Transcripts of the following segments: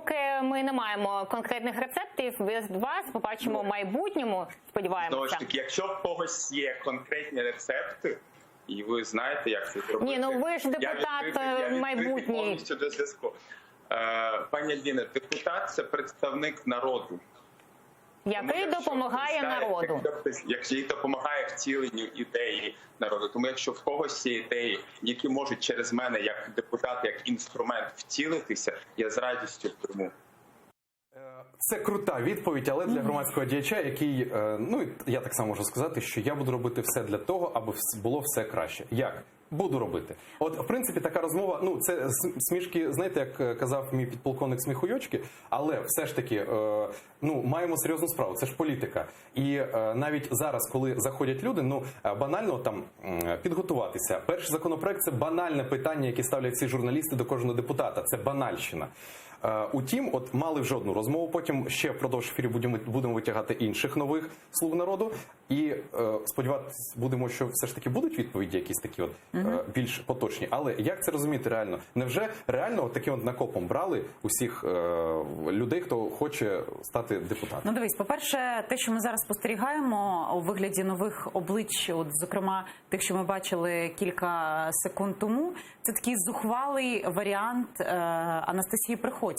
поки ми не маємо конкретних рецептів, від вас побачимо в майбутньому, сподіваємося. Знову ж таки, якщо в когось є конкретні рецепти, і ви знаєте, як це зробити. Ні, ну ви ж депутат майбутній. Я повністю до зв'язку. Пані Альбіна, депутат – це представник народу. Який допомагає народу. Який допомагає втіленню ідеї народу. Тому якщо в когось є ідеї, які можуть через мене, як депутат, як інструмент втілитися, я з радістю прийму. Це крута відповідь, але для громадського діяча, який, ну, я так само можу сказати, що я буду робити все для того, аби було все краще. Як? Буду робити. От, в принципі, така розмова, ну, це смішки, знаєте, як казав мій підполковник Сміхуйочки, але все ж таки, ну, маємо серйозну справу, це ж політика. І навіть зараз, коли заходять люди, ну, банально там підготуватися. Перший законопроект – це банальне питання, яке ставлять ці журналісти до кожного депутата. Це банальщина. Утім, от мали вже одну розмову, потім ще впродовж ефірів будемо витягати інших нових слуг народу. І сподіватися будемо, що все ж таки будуть відповіді якісь такі от більш поточні. Але як це розуміти реально? Невже реально от таким от накопом брали усіх людей, хто хоче стати депутатом? Ну дивись, по-перше, те, що ми зараз спостерігаємо у вигляді нових облич, от зокрема тих, що ми бачили кілька секунд тому, це такий зухвалий варіант Анастасії Приходько.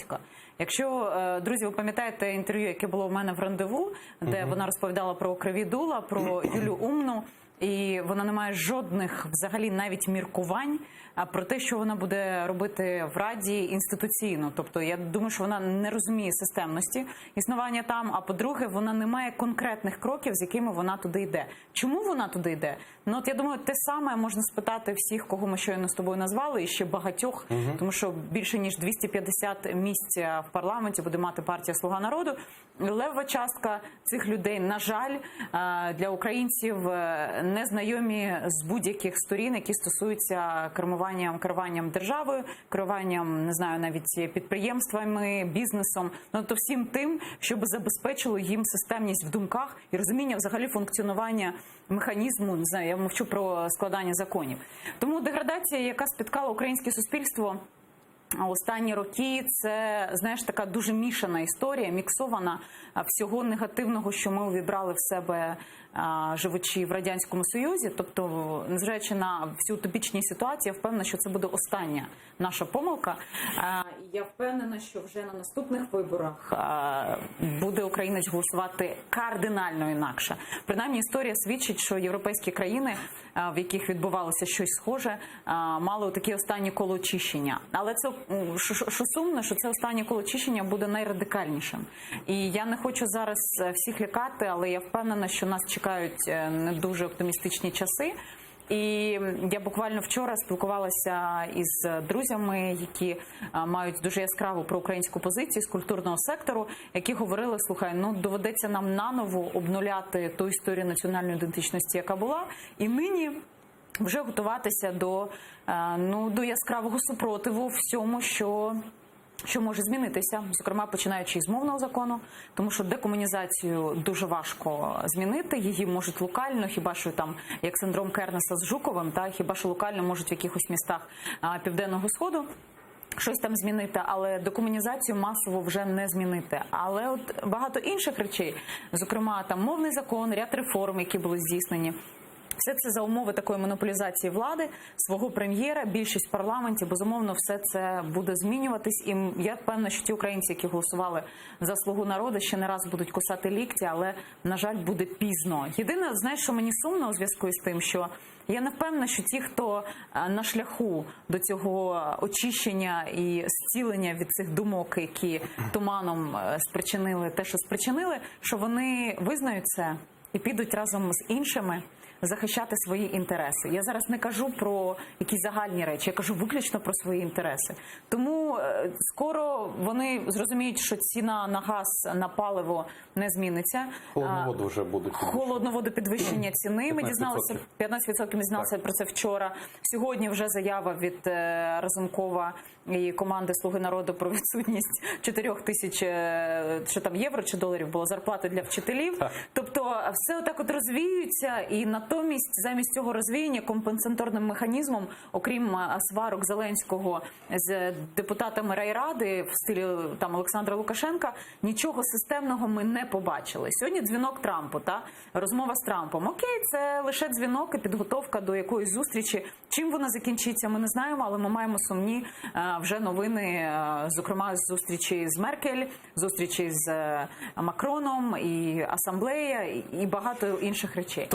Якщо, друзі, ви пам'ятаєте інтерв'ю, яке було в мене в «Рандеву», де вона розповідала про Криві Дула, про Юлю Умну, і вона не має жодних взагалі навіть міркувань про те, що вона буде робити в Раді інституційно. Тобто я думаю, що вона не розуміє системності існування там, а по-друге, вона не має конкретних кроків, з якими вона туди йде. Чому вона туди йде? Ну от я думаю, те саме можна спитати всіх, кого ми щойно з тобою назвали, і ще багатьох, тому що більше ніж 250 місць в парламенті буде мати партія «Слуга народу». Левова частка цих людей, на жаль, для українців незнайомі з будь-яких сторін, які стосуються керуванням державою, керуванням, не знаю, навіть підприємствами, бізнесом, ну то всім тим, щоб забезпечило їм системність в думках і розуміння взагалі функціонування механізму, не знаю, я мовчу про складання законів. Тому деградація, яка спіткала українське суспільство останні роки, це, знаєш, така дуже мішана історія, міксована всього негативного, що ми увібрали в себе, живучи в Радянському Союзі. Тобто, незважаючи на всю утопічні ситуації, я впевнена, що це буде остання наша помилка. Я впевнена, що вже на наступних виборах буде українець голосувати кардинально інакше. Принаймні, історія свідчить, що європейські країни, в яких відбувалося щось схоже, мали такі останні коло очищення. Але це, що сумно, що це останнє коло очищення буде найрадикальнішим. І я не хочу зараз всіх лякати, але я впевнена, що нас чекають не дуже оптимістичні часи. І я буквально вчора спілкувалася із друзями, які мають дуже яскраву проукраїнську позицію з культурного сектору, які говорили, слухай, ну доведеться нам наново обнуляти ту історію національної ідентичності, яка була, і нині вже готуватися до яскравого супротиву всьому, що може змінитися, зокрема, починаючи з мовного закону, тому що декомунізацію дуже важко змінити, її можуть локально, хіба що там, як синдром Кернеса з Жуковим, та хіба що локально можуть в якихось містах Південного Сходу щось там змінити, але декомунізацію масово вже не змінити. Але от багато інших речей, зокрема, там мовний закон, ряд реформ, які були здійснені, все це за умови такої монополізації влади, свого прем'єра, більшість в парламенті, безумовно, все це буде змінюватись. І я впевнена, що ті українці, які голосували за «Слугу народу», ще не раз будуть кусати лікті, але, на жаль, буде пізно. Єдине, знаєш, що мені сумно у зв'язку з тим, що я не впевнена, що ті, хто на шляху до цього очищення і зцілення від цих думок, які туманом спричинили те, що спричинили, що вони визнають це і підуть разом з іншими захищати свої інтереси. Я зараз не кажу про якісь загальні речі, я кажу виключно про свої інтереси. Тому скоро вони зрозуміють, що ціна на газ, на паливо не зміниться. Холодну воду вже будуть підвищення. Холодну воду підвищення ціни. Ми дізналися, 15% ми дізналися про це вчора. Сьогодні вже заява від Разумкова і команди «Слуги народу» про відсутність 4 тисяч євро чи доларів було зарплати для вчителів. Тобто все отак от розвіюється, і натомість натомість замість цього розвіяння компенсаторним механізмом, окрім сварок Зеленського з депутатами райради в стилі там Олександра Лукашенка, нічого системного ми не побачили. Сьогодні дзвінок Трампу, розмова з Трампом. Окей, це лише дзвінок і підготовка до якоїсь зустрічі. Чим вона закінчиться, ми не знаємо, але ми маємо сумні вже новини, зокрема з зустрічі з Меркель, зустрічі з Макроном і асамблея і багато інших речей.